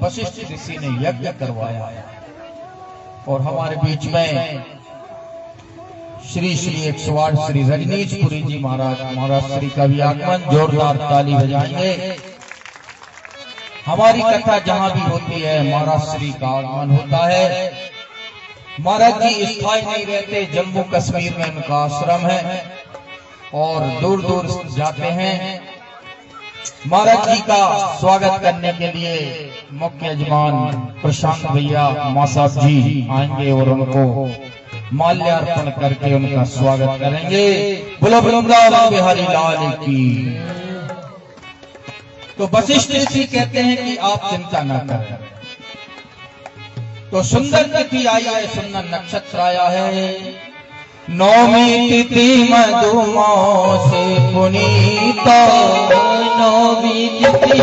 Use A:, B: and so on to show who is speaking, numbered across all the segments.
A: वशिष्ठ ऋषि ने यज्ञ करवाया और हमारे बीच में श्री 108 श्री रजनीशपुरी जी महाराज श्री का भी आगमन, जोरदार ताली बजाएंगे। हमारी कथा जहां भी होती है महाराज श्री का आगमन होता है। महाराज जी स्थायी नहीं रहते, जम्मू कश्मीर में उनका आश्रम है और दूर दूर जाते हैं। महाराज जी का स्वागत करने के लिए मुख्य यजमान प्रशांत भैया मासा जी आएंगे और उनको माल्यार्पण करके उनका स्वागत करेंगे। बोलो वृंदावन बिहारी लाल की। तो वशिष्ठ ऋषि कहते हैं कि आप चिंता न करें। तो सुंदर तिथि आई है, सुंदर नक्षत्र आया है। नौमी तिथि मधुमासे पुनीता,
B: नौमी तिथि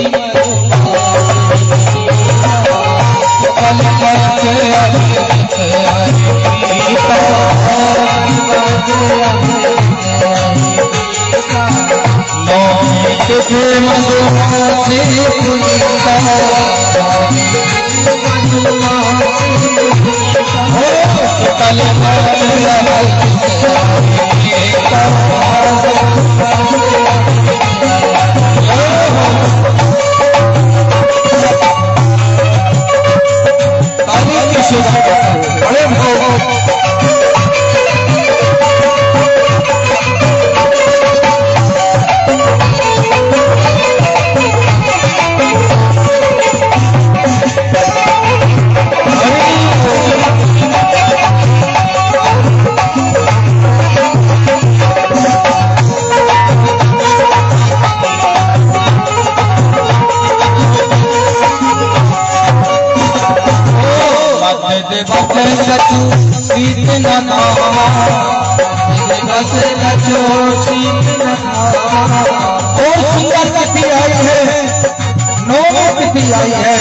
A: आई है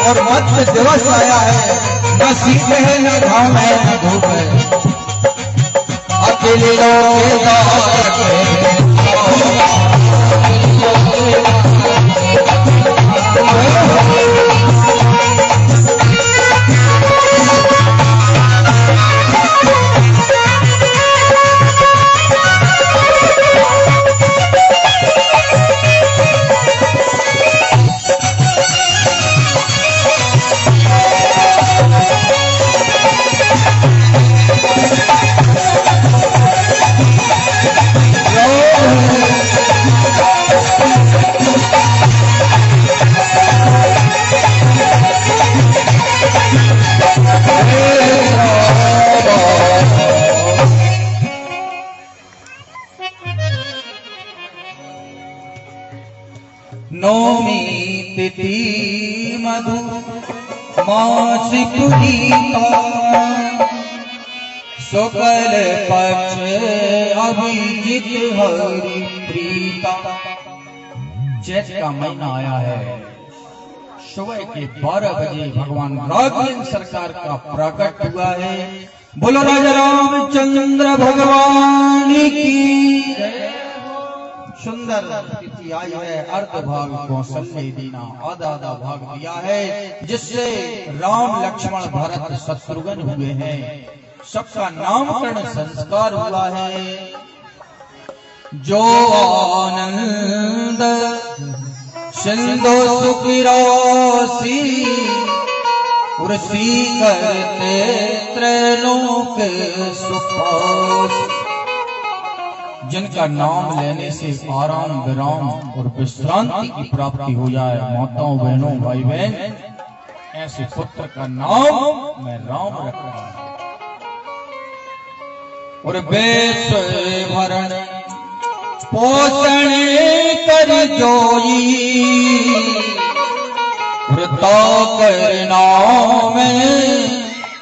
A: और मध्य दिवस आया है। न शीत है न घाम है न धूप है, अकेले लोग नौमी तिथि मधु मासी पुनीता, शुक्ल पक्ष अभिजित हरि प्रीता। चैत का महीना आया है। सुबह के 12 बजे भगवान राघवेंद्र सरकार का प्रकट हुआ है। बोलो राजा रामचंद्र भगवान की। सुंदर तिथि आई है। अर्ध भाग कौशल्य दीना, आधा आधा भाग दिया है, जिससे राम लक्ष्मण भरत शत्रुघ्न हुए हैं। सबका नामकरण संस्कार हुआ है। जो आनंद सिंधु सुखिरासी, उर्सी करते त्रैलोक सुखासी। जिनका नाम लेने से आराम विराम और विश्रांति की प्राप्ति हो जाए। माताओं बहनों भाई बहन, ऐसे पुत्र का नाम मैं राम रख रहा हूं। और वेश भरण पोषण कर जोई, वृता करना में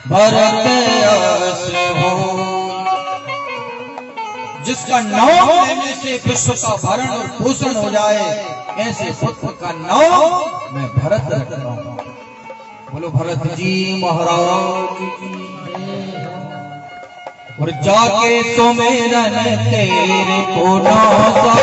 A: भरत अस हो। जिसका नाम लेने से विश्व का भरण और पोषण हो जाए, ऐसे पुत्र का नाम मैं भरत रख रहा हूं। बोलो भरत जी महाराज की। और जाके सुमेरन तेरे को नासा,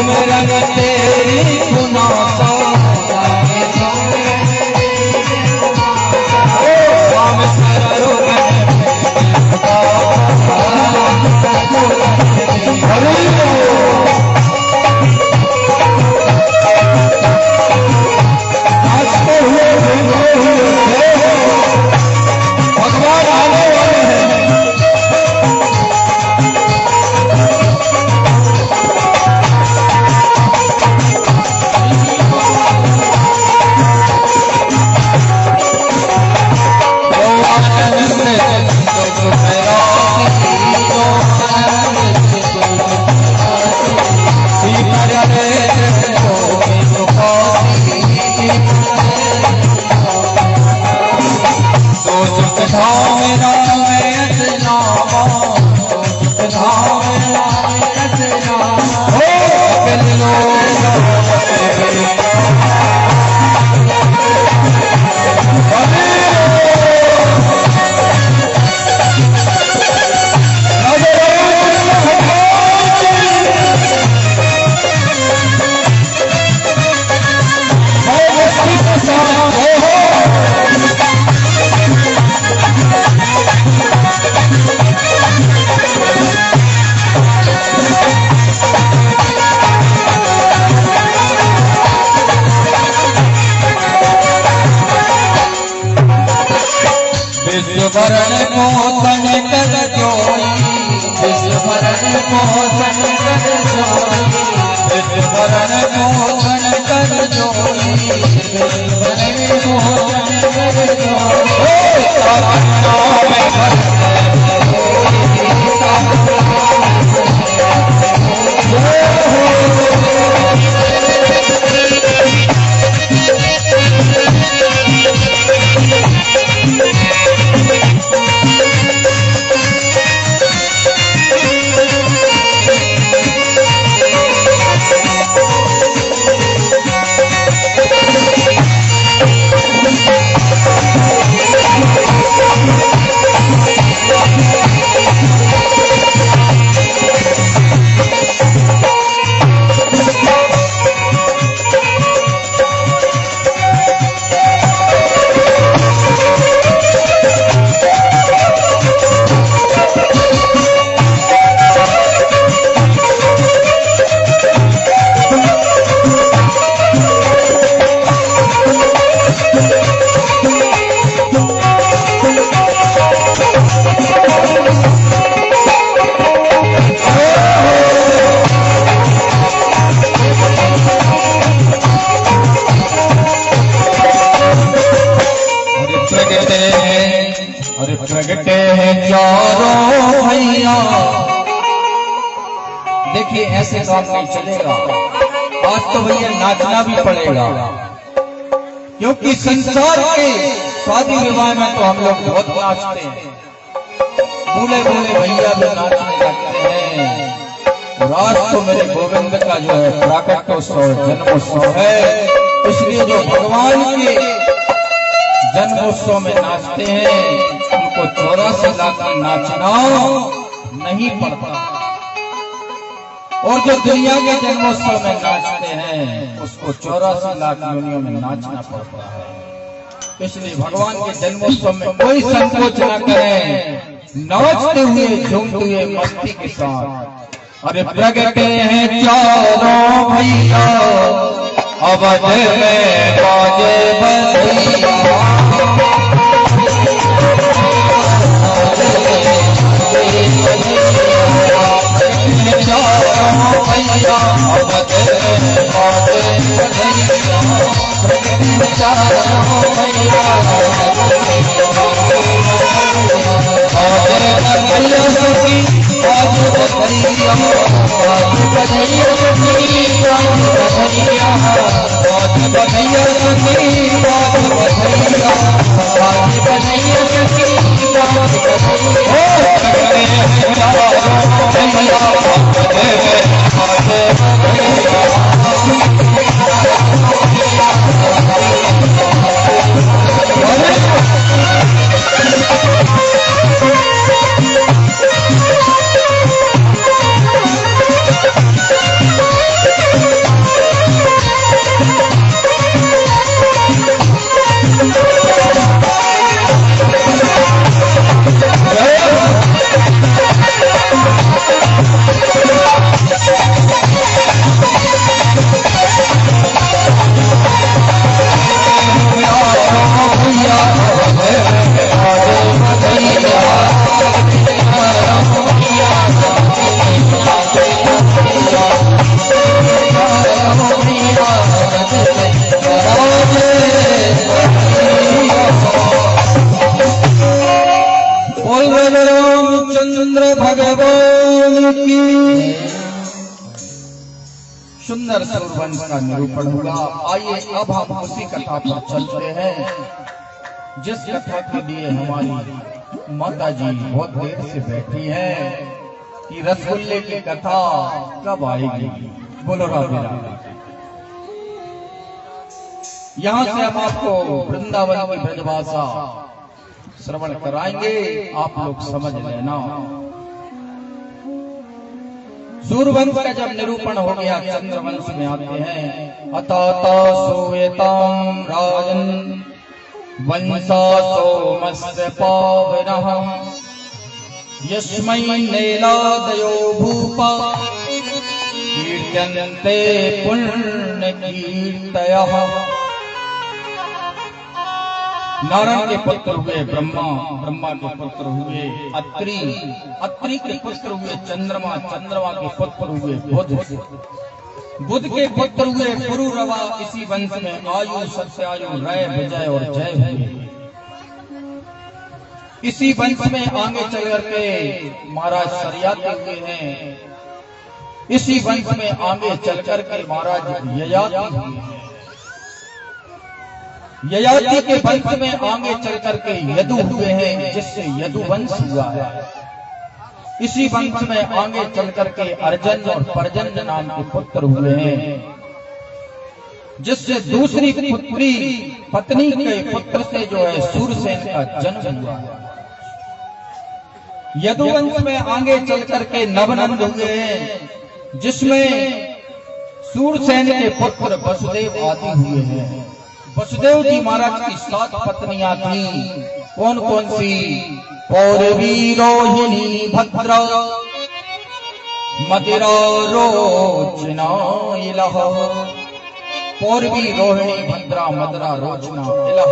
B: सुमिरन तेरी सुना राम सरोवर
A: भगवान आने वाले हैं।
B: विश्वभरण मोहन कर जोई विश्वभरण मोहन कर जोई विश्वभरण मोहन कर जोई विश्वभरण मोहन कर
A: प्रगटे हैं चारों भैया। देखिए ऐसे काम नहीं चलेगा, आज तो भैया नाचना भी पड़ेगा, क्योंकि संसार के शादी विवाह में तो हम लोग बहुत नाचते हैं, बूढ़े बूढ़े भैया भी नाचने लगते हैं। और आज तो मेरे गोविंद का जो है प्राकट्योत्सव जन्मोत्सव है, इसलिए जो भगवान के जन्मोत्सव में नाचते हैं उनको 84 लाख का नाचना नहीं पड़ता, और जो दुनिया के जन्मोत्सव में नाचते हैं उसको 84 लाख योनियों में नाचना पड़ता है। इसलिए भगवान के जन्मोत्सव में कोई संकोच न करें, नाचते हुए झूमते हुए मस्ती के साथ। अरे प्रगटे हैं चारों भैया, अवध में बाजे बंदिया, चारों भैया अवध में बाजे बंदिया, चारों भैया बधाइया सखी, आज बधाइया, आज बधाइया सखी, आज बधाइया, आज बधाइया सखी, आज बधाइया, आज बधाइया सखी, आज सुंदर सूरवंश का निरूपण हुआ। आइए अब हम उसी कथा पर चलते हैं जिस कथा के लिए हमारी माता जी बहुत देर से बैठी हैं कि रसगुल्ले की कथा कब आएगी। बोलो राधे राधे। यहाँ से हम आपको वृंदावन की ब्रजभाषा श्रवण कराएंगे, आप लोग समझ लेना। सूर्यवंश का जब निरूपण हो गया, चंद्रवंश में आते हैं। अताता सोयताम राजन वंशा सोमस्य पावनः यस्मै नैलादयो भूपा कीर्त्यन्ते पुण्य कीर्तयः। नारायण के पुत्र हुए ब्रह्मा, ब्रह्मा के पुत्र हुए अत्रि, अत्रि के पुत्र हुए चंद्रमा, चंद्रमा के पुत्र हुए बुध, बुध के पुत्र हुए पुरुरवा। इसी वंश में आयु, सत्यायु, रय, विजय और जय हुए। इसी वंश में आगे चल करके महाराज सरियाते हुए हैं। इसी वंश में आगे चल करके महाराज ययाति हुए हैं। ययाति के वंश में आगे चल करके यदु हुए हैं, जिससे यदुवंश हुआ है। इसी वंश में आगे चल करके अर्जन और परजन नाम के पुत्र हुए हैं, जिससे दूसरी पुत्री पत्नी के पुत्र से जो है सूरसेन का जन्म हुआ है। यदुवंश में आगे चल करके नवनंद हुए हैं, जिसमें सूरसेन के पुत्र वसुदेव आदि हुए हैं। वसुदेव जी महाराज की 7 पत्नियां थी। कौन कौन सी? पौरवी, रोहिणी, भद्रा, मदिरा, रोचना, इलह। पौरवी, रोहिणी, भद्रा, मदिरा, रोचना, इलह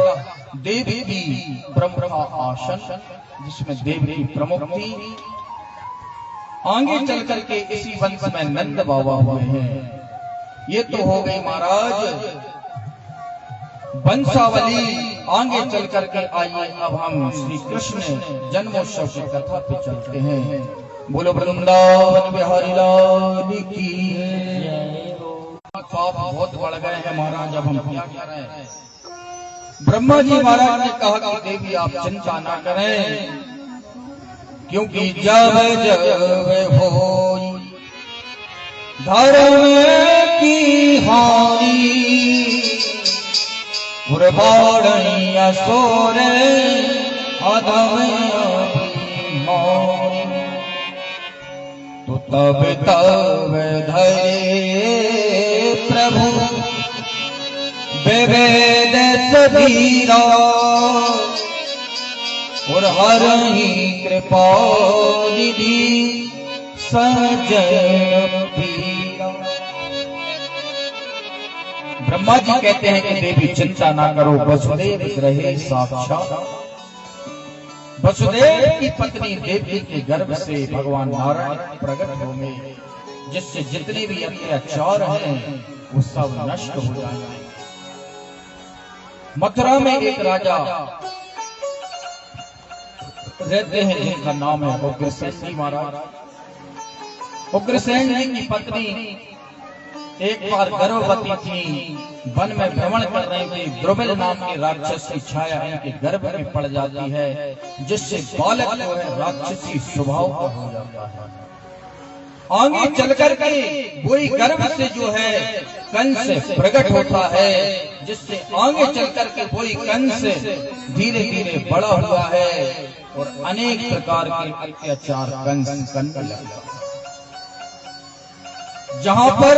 A: देवी की ब्रह्म का आसन, जिसमें देवी की प्रमुख थी। आगे चल करके इसी वंश में नंद बाबा हुए हैं। ये तो हो गई महाराज वंशावली। आगे चल करके आइए अब हम श्री कृष्ण जन्मोत्सव की कथा पे चलते हैं। बोलो वृंदावन बिहारी लाल की। पाप बहुत बढ़ गए हैं महाराज, अब हम क्या करें। ब्रह्मा जी महाराज ने कहा कि देवी आप चिंता ना करें, क्योंकि जब जब हो धर्म की हानि बाड़िया सोरे अधम तो तब तब धरे प्रभु विवेद सबीरा और हर ही कृपा निधि सजन पीरा। ब्रह्मा जी कहते हैं कि देवी चिंता ना करो, वसुदेव रहे साक्षात। वसुदेव की पत्नी देवी के गर्भ से भगवान नारायण प्रकट होंगे, जिससे जितने भी अत्याचार हैं वो सब नष्ट हो जाएंगे। मथुरा में एक राजा रहते हैं जिनका नाम है उग्रसेन जी महाराज। उग्रसेन जी की पत्नी एक बार गर्भवती थी, वन में भ्रमण कर रही थी। द्रुबल नाम के राक्षस की छाया इनके गर्भ में पड़ जाती है, जिससे बालक जो है राक्षसी स्वभाव का हो जाता है। आगे चलकर के वही गर्भ से जो है कंस प्रकट होता है, जिससे आगे चलकर के वही कंस धीरे धीरे बड़ा हुआ है और अनेक प्रकार के अत्याचार कंस करने लगा। जहां पर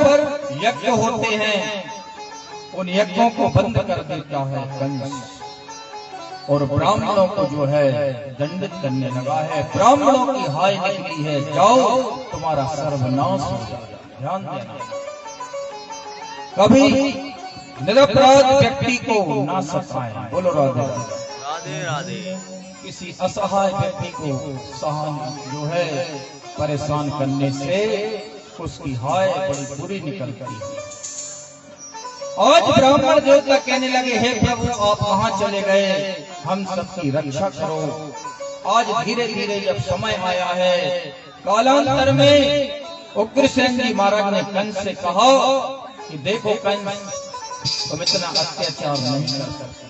A: यज्ञ होते हैं उन यज्ञों को बंद कर देता है कंस, और ब्राह्मणों को जो है दंडित करने लगा है। ब्राह्मणों की हाय निकली है, जाओ तुम्हारा सर्वनाश हो जाएगा। ध्यान देना, कभी निरपराध व्यक्ति को ना सताएं। बोलो राधे राधे राधे। किसी असहाय व्यक्ति को सहन जो है परेशान करने से उसकी हाय बड़ी बुरी निकलती है। आज ब्राह्मण देवता कहने लगे, हे प्रभु आप कहां चले गए, हम सबकी रक्षा करो। आज धीरे धीरे जब समय आया है, कालांतर में उग्रसेन जी महाराज ने कंस से कहा कि देखो कंस, तुम इतना अत्याचार नहीं कर सकते।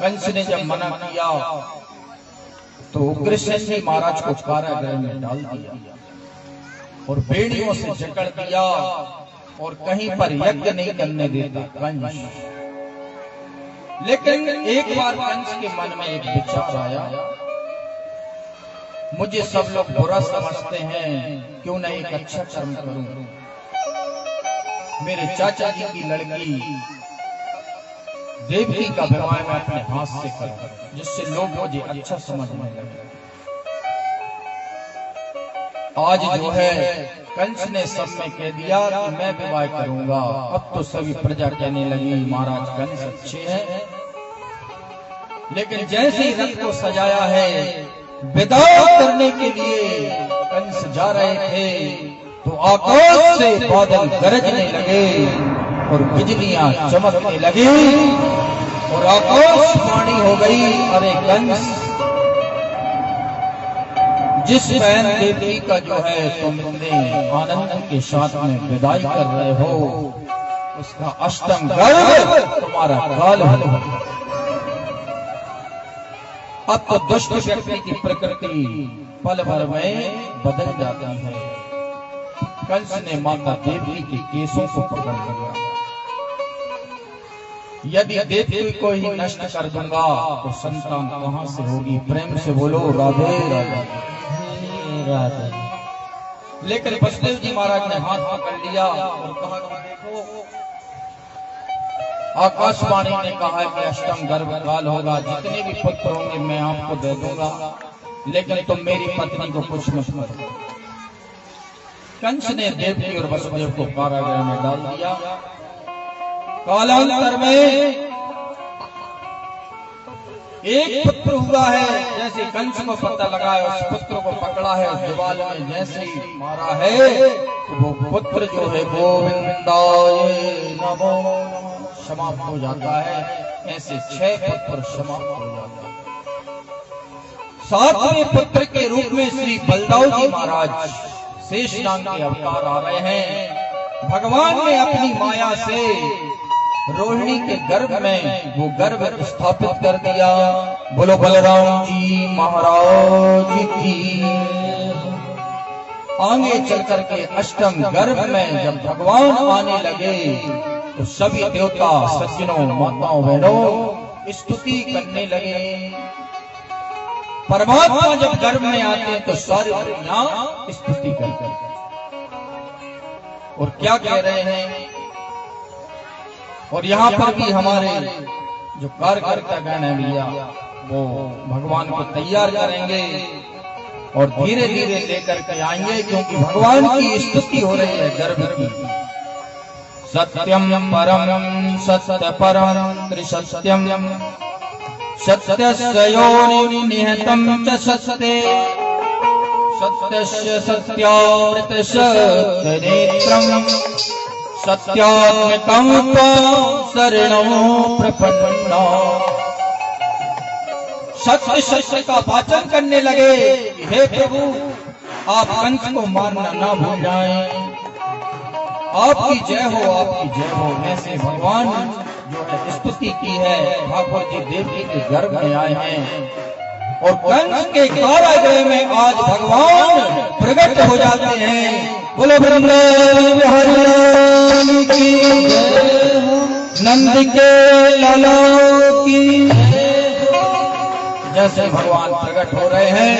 A: कंस ने जब मना किया तो उग्रसेन जी महाराज को कारागृह में डाल दिया और बेड़ियों से जकड़ दिया और कहीं पर यज्ञ नहीं करने देता कंस। लेकिन एक बार कंस के मन में एक विचार आया, मुझे सब लोग बुरा समझते हैं, क्यों न एक अच्छा कर्म करूं। मेरे चाचा जी की लड़की देवकी का विवाह मैं अपने हाथ से करूं, जिससे लोग मुझे अच्छा समझने लगे। आज जो है कंस ने सब में कह दिया कि मैं विवाह करूंगा। अब तो सभी प्रजा कहने लगी महाराज कंस अच्छे हैं। लेकिन जैसे ही रथ को सजाया है, विदा करने के लिए कंस जा रहे थे तो आकाश से बादल गरजने लगे और बिजलियां चमकने लगी और आकाशवाणी हो गई, अरे कंस, जिस बहन देवी का जो है तुम इतने आनंद के साथ में विदाई कर रहे हो, उसका अष्टम गर्भ तुम्हारा काल हो। अब तो दुष्ट व्यक्ति की प्रकृति पल भर में बदल जाती है। कंस ने माता देवी के केसों को पकड़ लिया, यदि देवी को ही नष्ट कर दूंगा तो संतान कहां से होगी। प्रेम से बोलो राधे राधे राधे। लेकिन वसुदेव जी महाराज ने हाथ पकड़ लिया और कहा कि देखो, आकाशवाणी ने कहा है कि अष्टम गर्भ काल होगा, जितने भी पुत्र होंगे मैं आपको दे दूंगा, लेकिन तुम मेरी पत्नी को कुछ मत करो। कंस ने देवकी और वसुदेव को कारागृह में डाल दिया। कालांतर में एक पुत्र हुआ है, जैसे कंस को पता लगा है, उस पुत्र को पकड़ा है, उस दीवाल में जैसे ही मारा है तो वो पुत्र जो है गोविंदाय नमो समाप्त हो जाता है। ऐसे 6 पुत्र समाप्त हो जाते हैं। 7वें पुत्र के रूप में श्री बलदाऊ जी महाराज शेष नाग के अवतार आ रहे हैं। भगवान ने अपनी माया से रोहिणी के गर्भ में वो गर्भ स्थापित कर दिया। बोलो बलराम जी महाराज की। आगे चल करके अष्टम गर्भ में जब भगवान आने लगे तो सभी देवता सज्जनों माताओं बहनों स्तुति करने लगे। परमात्मा जब गर्भ में आते हैं तो सारी दुनिया स्तुति करते और क्या कह रहे हैं। और यहाँ पर भी हमारे जो कार्यकर्ता गण है भैया, वो भगवान को तैयार करेंगे और धीरे धीरे लेकर के आएंगे, क्योंकि भगवान की स्तुति हो रही है गर्भ की। सत्यम परम सत्य परम त्रिसत्यम सत्यस्य योनि निहतम च सत्ये सत्यस्य सत्यामृत सत्यनेत्रम सत्यात्मकं शरणं प्रपन्ना। सत्य सत्य का वाचन करने लगे, हे प्रभु आप कंस को मारना ना भूल जाएं। आपकी जय हो, आपकी जय हो। ऐसे भगवान जो है स्तुति की है। ठाकुर जी देवकी के गर्भ में आए हैं और कंस के कारागृह में आज भगवान प्रकट हो जाते हैं। बोलो वृंदावन बिहारी की नंद के लाला की। जैसे भगवान प्रकट हो रहे हैं,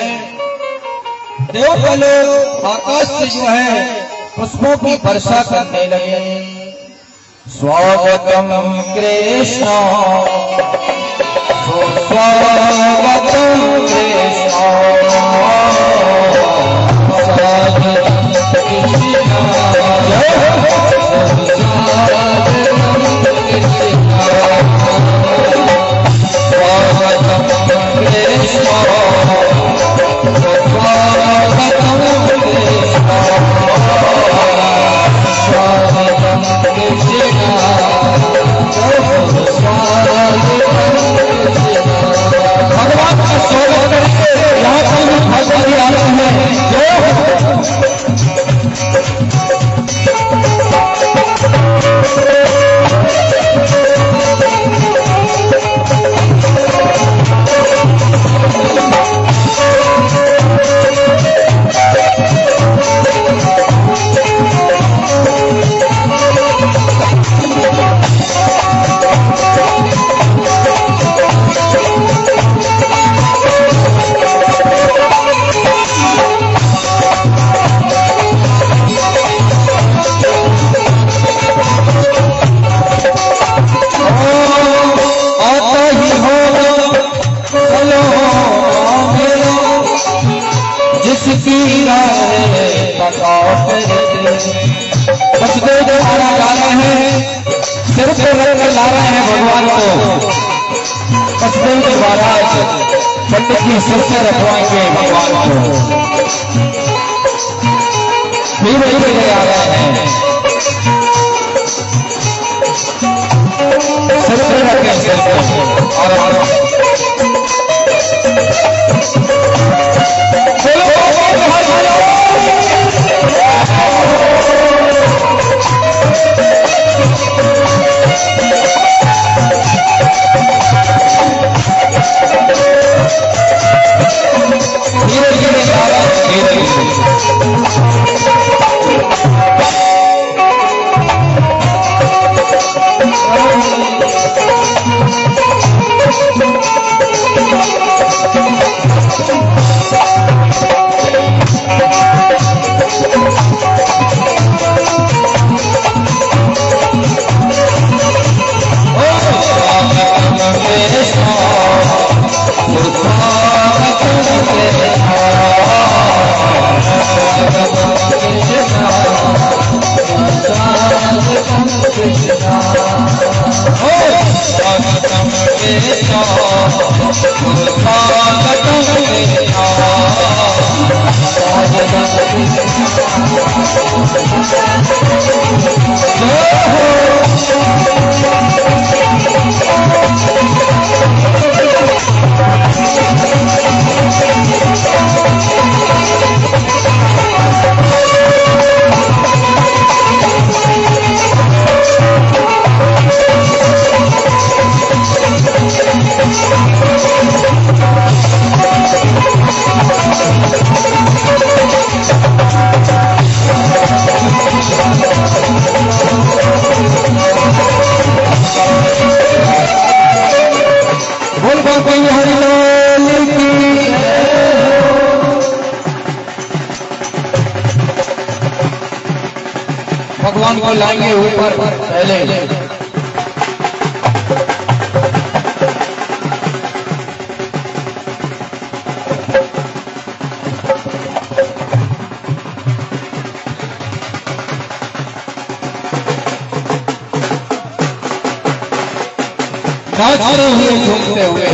A: देवलोक आकाश से जो है पुष्पों की वर्षा करने लगे। स्वागतम कृष्ण स्वागतम कृष्ण भगवान का स्वागत करके यहाँ पर
B: पंडित जी सिर से रखवाएंगे भगवान को। धीरे धीरे आ रहे हैं, सिर पे रखें, सिर पे और भगवान को लाएंगे ऊपर पहले। नाचते हुए घूमते हुए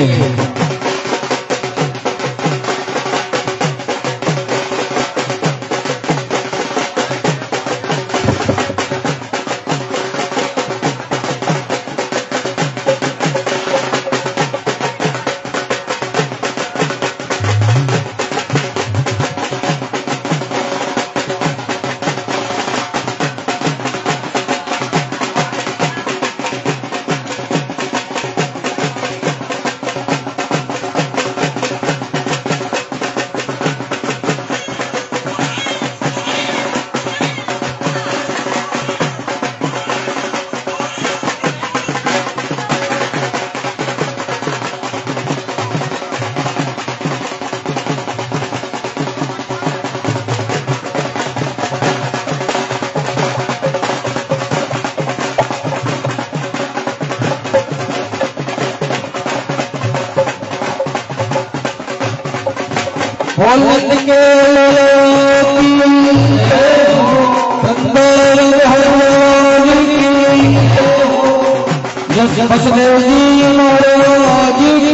B: वसुदेव जी महाराज की,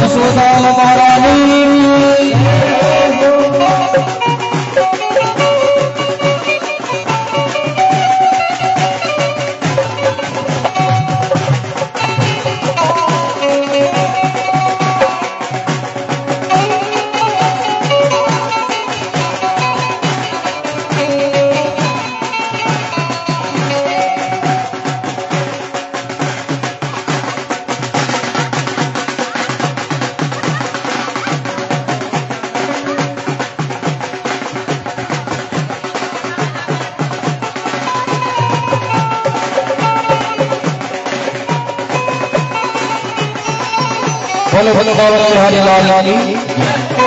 B: यशोदा महारानी की। बोले बोले बाबा बिहारी लाल की।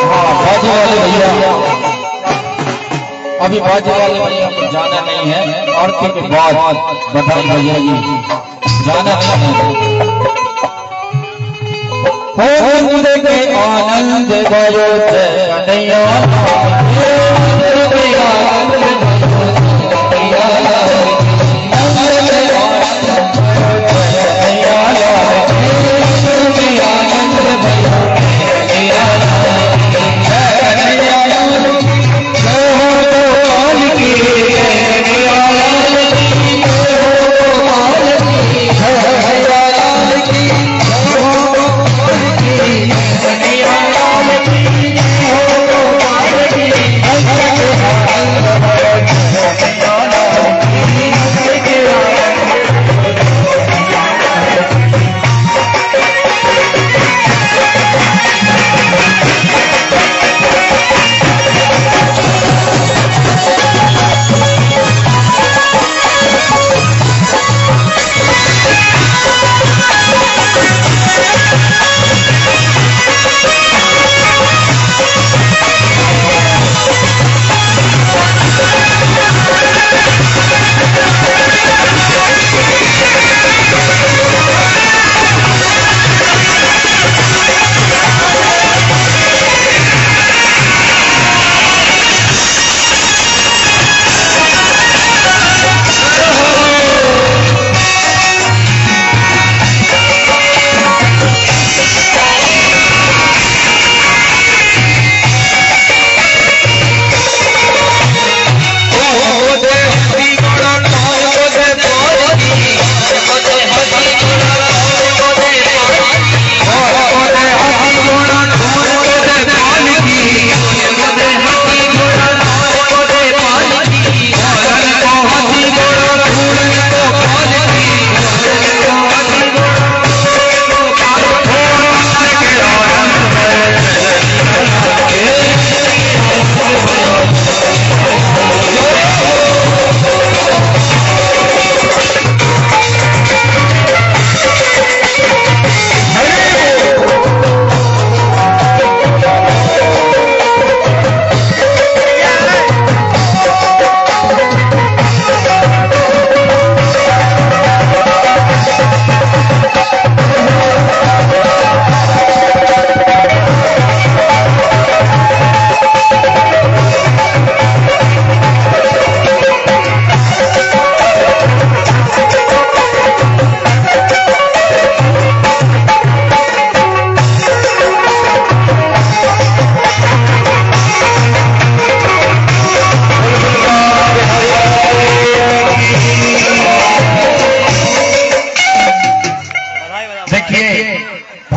B: हाँ, बाजी वाले भैया, अभी बाजी वाले भैया को जाना नहीं है, और के बाद बधाई भैया जी जाना नहीं है। हो के आनंद गयो कन्हैया,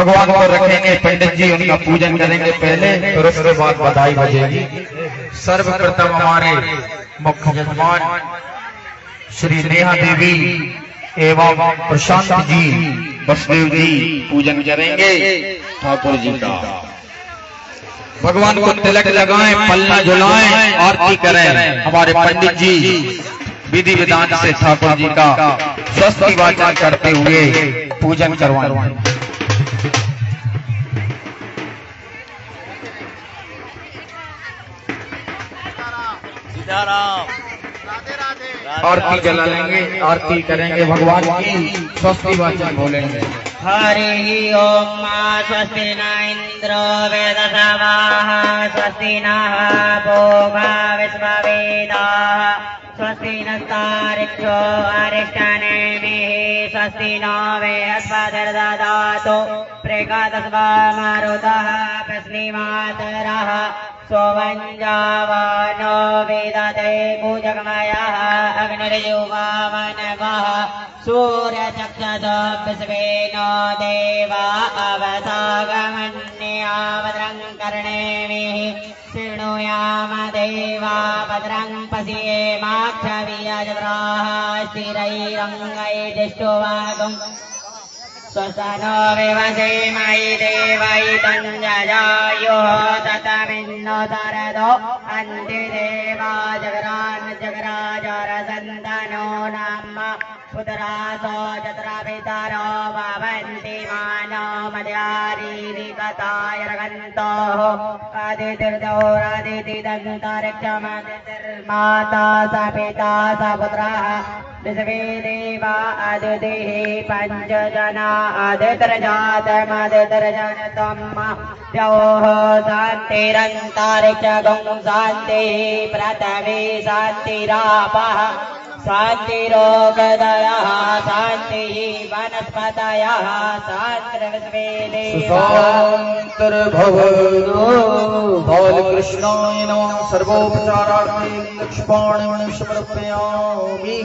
B: भगवान को रखेंगे, पंडित जी उनका पूजन करेंगे पहले, फिर उसके बाद बधाई बजेगी। सर्वप्रथम हमारे मुख्य यजमान श्री नेहा देवी एवं प्रशांत जी बसदेव जी पूजन करेंगे ठाकुर जी का। भगवान को तिलक लगाएं, पल्ला झुलाएं, आरती करें। हमारे पंडित जी विधि विधान से ठाकुर जी का स्वस्ति वाचन करते हुए पूजन करवाएं। आरती जला लेंगे, आरती करेंगे, भगवान की स्वस्ति वाचन बोलेंगे।
C: हरि ओम स्वस्ति न इंद्रो वेदसवाः स्वस्ति नः पूर्वा विश्ववेदाः स्वस्ति नस्तारिक्षो अरिष्टनेमिः स्वस्ति नो बृहस्पतिर्दधातु प्रकाशस्वा मरुतः प्रश्निमातरः सोमञ्जावानो वेदते पूजकमयः अग्निर्युवावनवः सूर्यचक्षुषो विश्वेनो देवा अवसागमन्या भद्रं कर्णेभिः शृणुयाम देवा भद्रं पश्येमाक्षभिर्यजत्राः स्थिरैरङ्गैर्दृष्टुवागुम् स्वसनो विवसेमयि देवैतं जजायुः ततमिन्नो सरदो अन्तिदेवा जगराजरसन्तनो नाम पुत्रासो जत्रापितरो भवन्ति मानो मद्यारीरिकतायर्गन्तोः आदितिर्दौरादितिदन्तरिक्षमदितिर्माता स पिता स पुत्रः विश्वे देवा अदितिः पञ्चजना आदितिर्जातमदितिर्जनतं द्योः शान्तिरन्तरिक्षगं शान्तिः पृथिवी शान्तिरापः शान्तिरोगदयः शान्तिः वनस्पतयः शान्तिर्विश्वे देवा
A: शान्तिर्भवतु। बालकृष्णाय नमः। सर्वोपचारार्थं लक्ष्मणं समर्पयामि।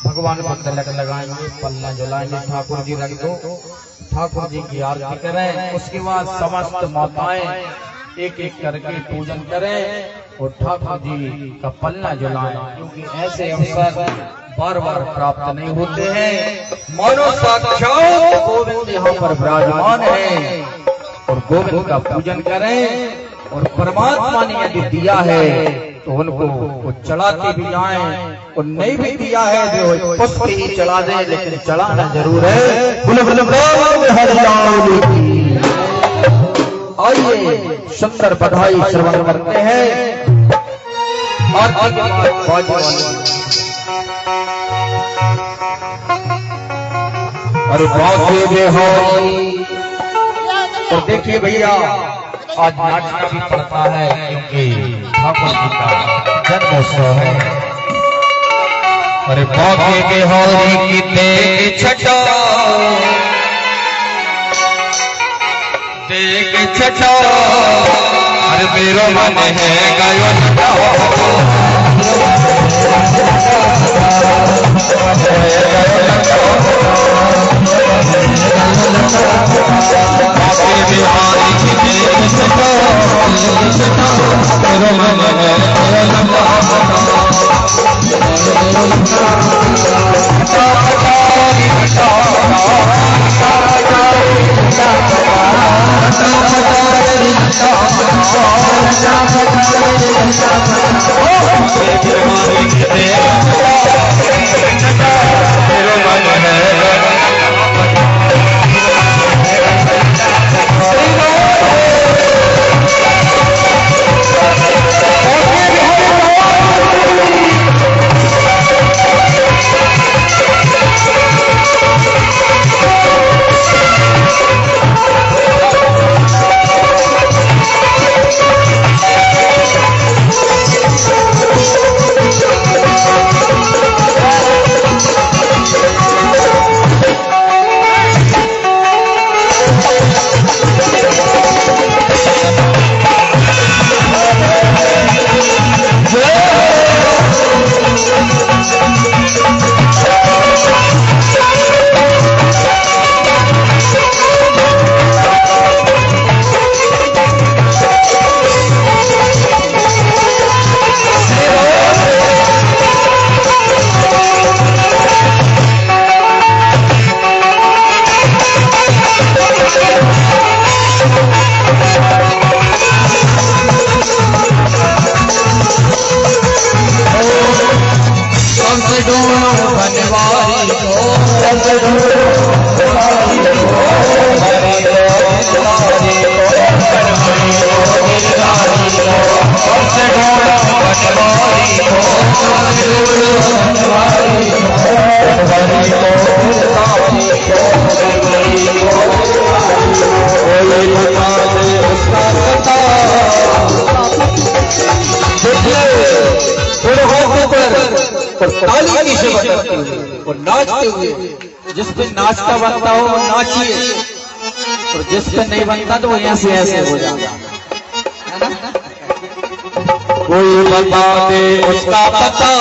A: भगवान को तिलक लगाएंगे, पल्ला जलाएंगे, ठाकुर जी रख दो, ठाकुर जी की आरती करें। उसके बाद समस्त माताएं एक एक करके पूजन करें और ठाकुर जी का पल्ला जलाएं, क्योंकि ऐसे अवसर बार बार प्राप्त नहीं होते हैं। मानो साक्षात गोविंद यहाँ पर विराजमान है और गोविंद का पूजन करें। और परमात्मा ने यदि दिया है तो उनको वो चढ़ाते भी जाएं, और नहीं भी दिया है जो पुष्प ही चढ़ा दे, लेकिन चढ़ाना जरूर है। आइए सुंदर बधाई श्रवण करते हैं। अरे बाजे बिहारी। और देखिए भैया, आज नाचना भी पड़ता है क्योंकि ठाकुर जी का जन्मोत्सव है। अरे बाजे बिहारी की देख छटा, देख छटा, अरे मेरो मन है गायो छटा। बिहारी की देख छटा, मेरो मन है ढूंढो बनवारी को, रस ढूंढो बनवारी को, हरे बनवारी को, बनवारी को, गिरधारी को, रस ढूंढो बनवारी को, रस ढूंढो बनवारी को, बनवारी को, गिरधारी को, बनवारी को, कोई बता दे उसका पता। थोड़े हाथों पर ताली की सेवा करते हुए और नाचते हुए, जिस पे नाचता बनता हो वो नाचिए, और जिस पे नहीं बनता तो वो ऐसे ऐसे हो जाता। कोई बता दे उसका पता,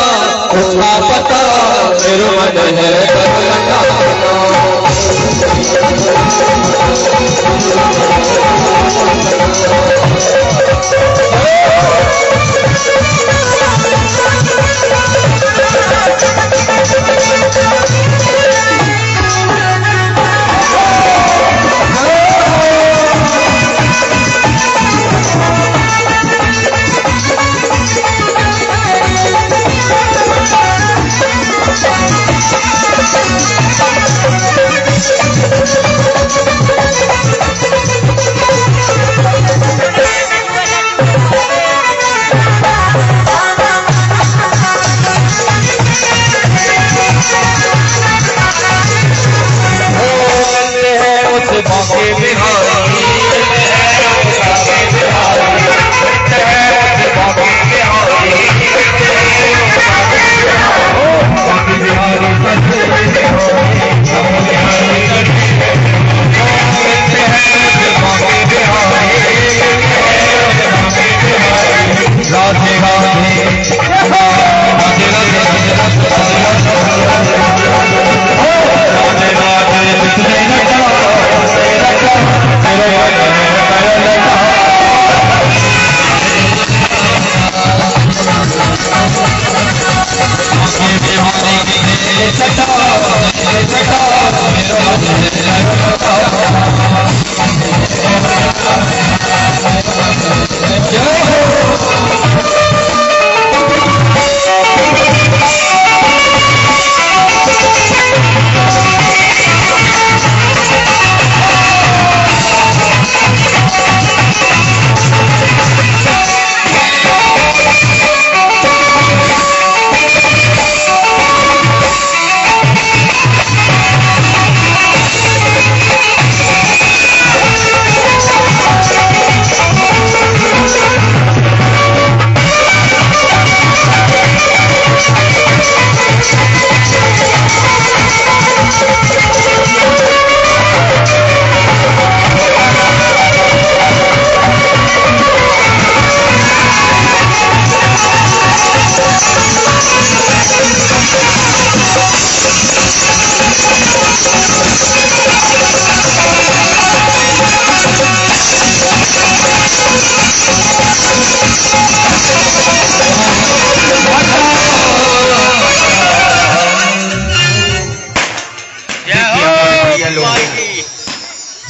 A: उसका पता मेरे मन है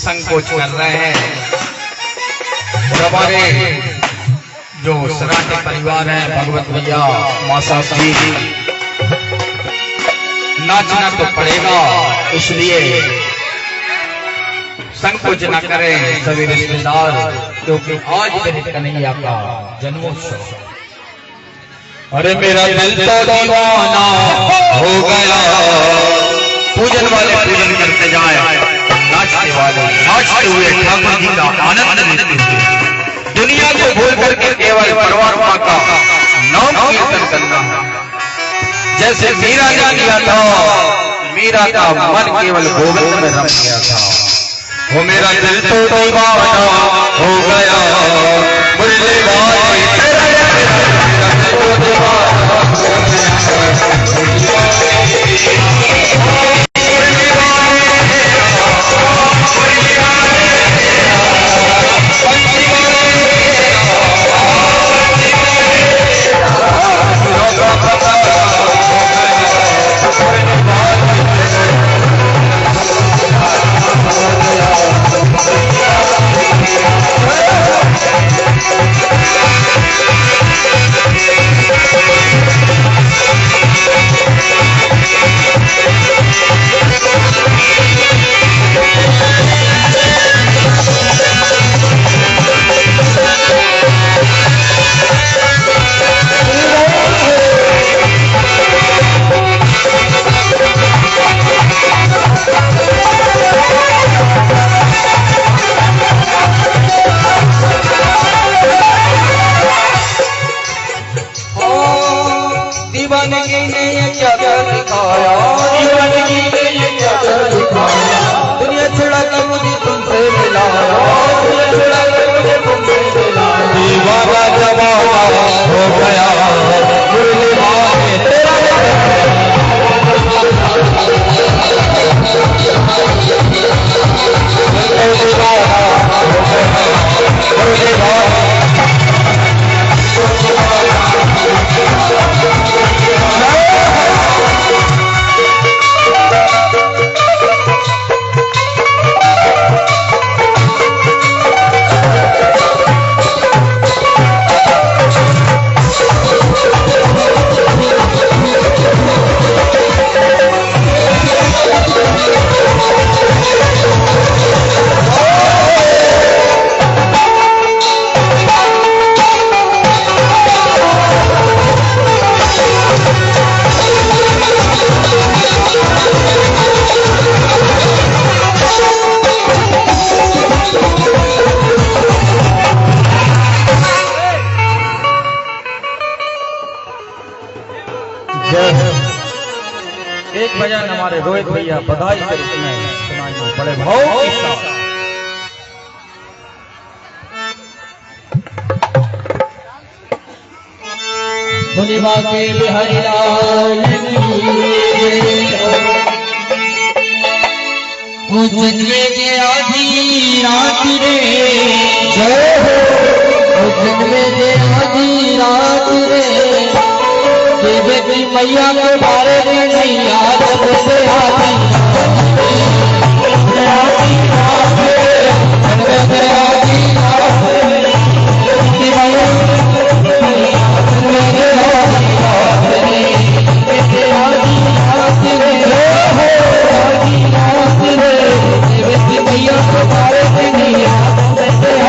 A: संकोच कर रहे हैं। और हमारे जो सराहनीय परिवार है, भगवत भैया, माँ साहब जी, नाचना तो पड़ेगा, इसलिए संकोच न करें सभी रिश्तेदार, क्योंकि आज मेरे कन्हैया का जन्मोत्सव। अरे मेरा दिल तो दीवाना हो गया, पूजन वाले पूजन करते जाए, नाचने वाले नाचते हुए ठाकुर जी का आनंद लेते हुए, दुनिया को भूल करके केवल परमात्मा का नाम कीर्तन करना। जैसे मीरा ने किया था, मीरा का मन केवल गोविंद में रम गया था। वो मेरा दिल तो दीवाना हो गया, मुरली भाई तेरा दिल तो दीवाना हो गया।
B: दीवानगी ने ये क्या कर दिखाया, दीवानगी ने ये क्या कर दिखाया, दुनिया छुड़ा के मुझे तुमसे मिलाया, दुनिया छुड़ा के मुझे तुमसे मिलाया, दीवाना जमाना हो गया मुरली भाई तेरा एक भजन हमारे रोहित भैया बधाई के रूप में सुनाएंगे बड़े भाव के साथ।
A: मुनिमा के बिहारी लाल वो जन्मे के आधी रात रे, वो जन्मे के आधी रात रे, बेटी मैया के बारे में नहीं याद से आती मैया के बारे में नहीं याद से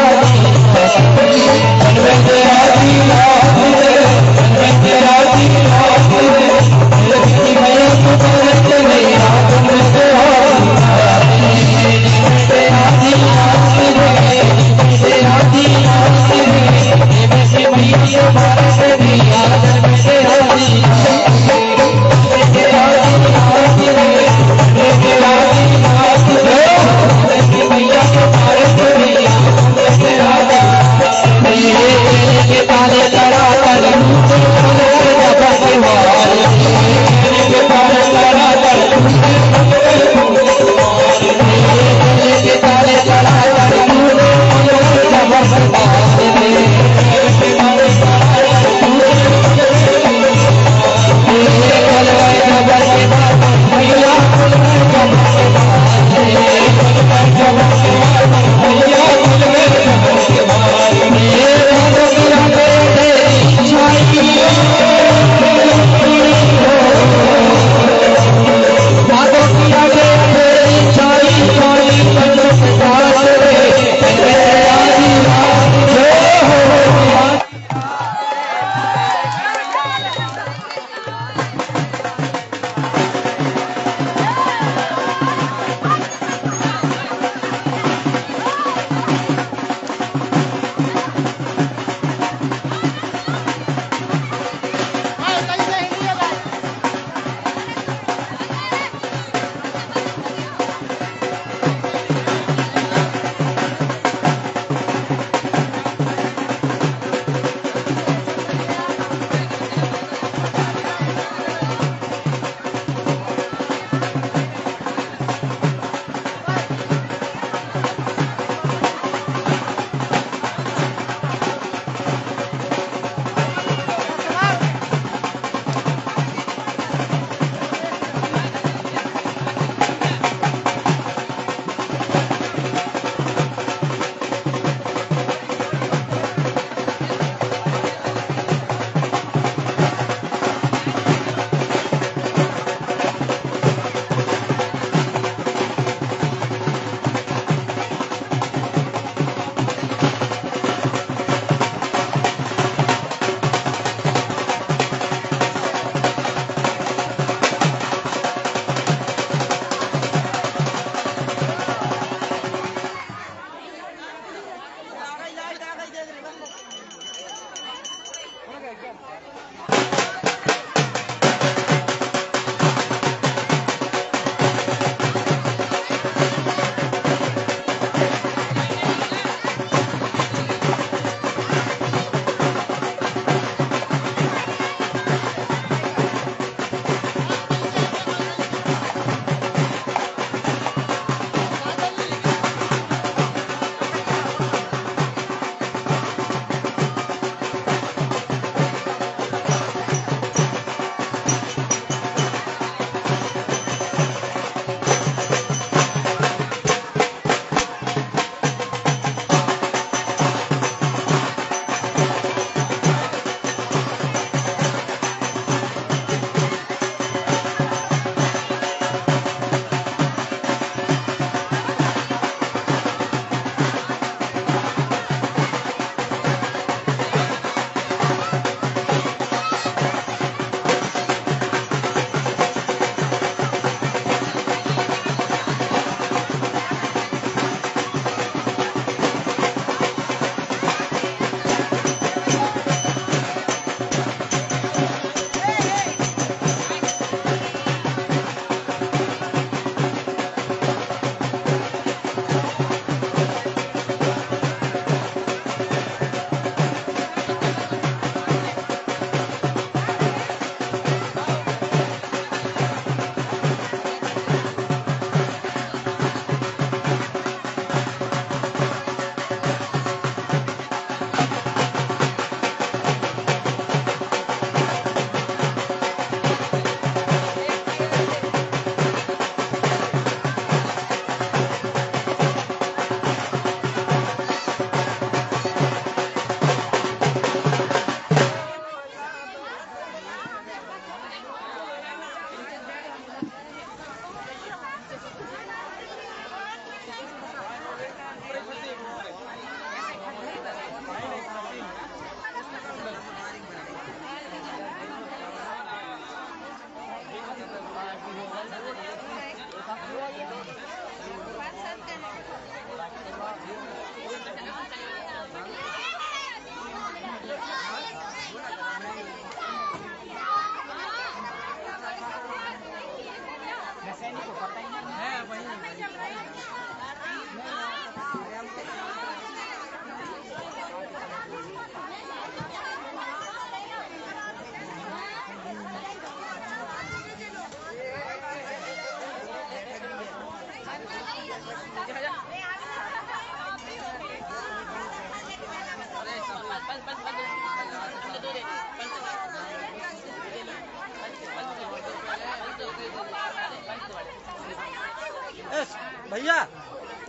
D: भैया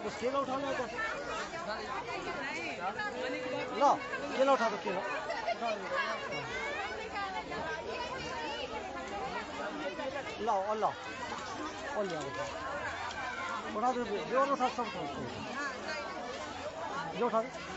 D: उस केला उठाना है तो लो केला उठा दो केला लाओ और लाओ और ले आओ उठा दो जो उठा सब जो उठा दो